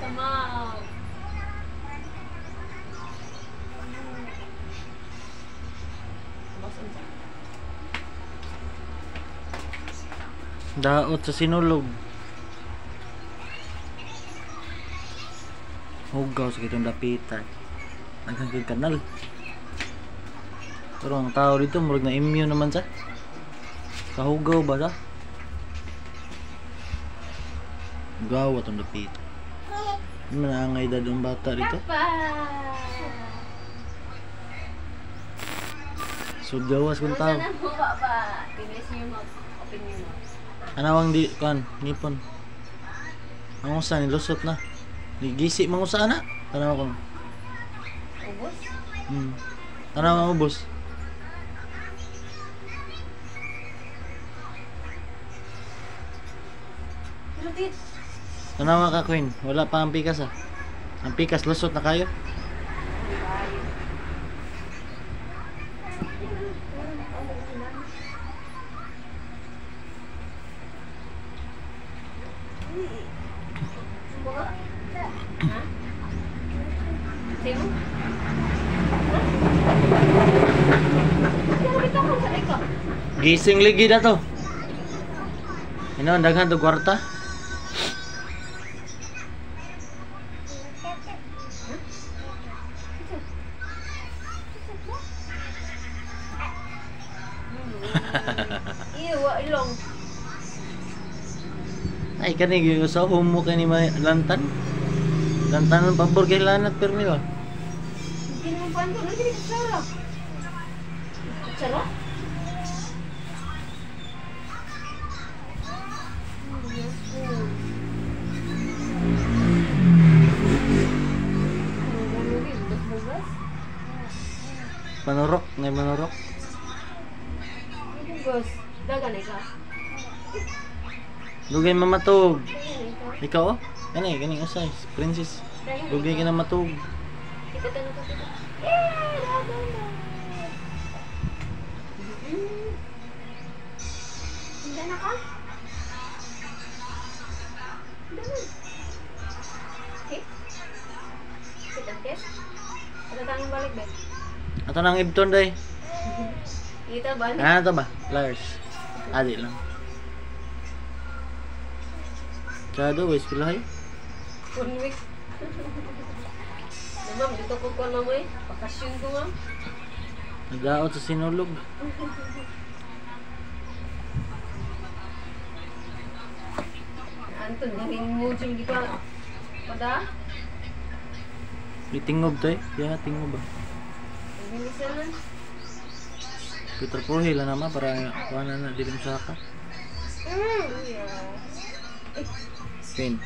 Tamaw. Daot sa sinulog. Hugaw sa kitong dapitan. Nagkagig kanal. Pero ang tao dito murag na immune naman sa. Kahugaw ba sa? Hugaw atong dapitan. Ano na ang edad ng bata dito? Sugawas kung tao. Ano mo ba? Tinis niyo mag-opinion mo. Anawang di kan nipon. Ang usa ni lusot na. Gisi mang usa na. Tanaw ko. Ubos? Tanaw mo boss. Lupit. Tanaw ka queen. Wala pa ang pikas ah. Ang pikas lusot na kayo. Gising ligi na to. Ano, daghan to kwarta. Iwa ilong. Ay kani gyud sa umo kani may lantan. Lantan ng pabor kay lanat permi ba. Ginupan ko lagi sa sala. Sala? Manurok, ngay manurok. Bos, dagan ka. Dugay mamatog. Ikaw oh? Kani usay, princess. Dugay ka na matug. Kita tanong ko. Hindi na ka? Okay. Kita test. Ada tanong balik ba? Ato nang ibton day. Kita ba? Ano to ba? Pliers. Adi lang. Kado wis pilahay. 1 week. Ma'am, dito ko kuha mo eh. Bakasyon ko ma'am. Nagdaot sa sinulog. Anton, naging mujum di pa. Pada? Itingob to eh. Yan tingob ba? Naging na. Peter Puhil na naman para kuha na dilim sa ka. Pin.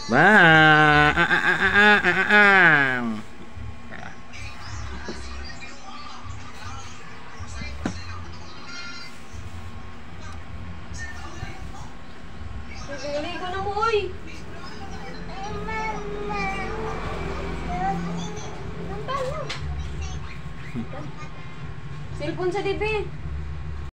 Ba. Nagaligo na mo oy. Cellphone sa dibi.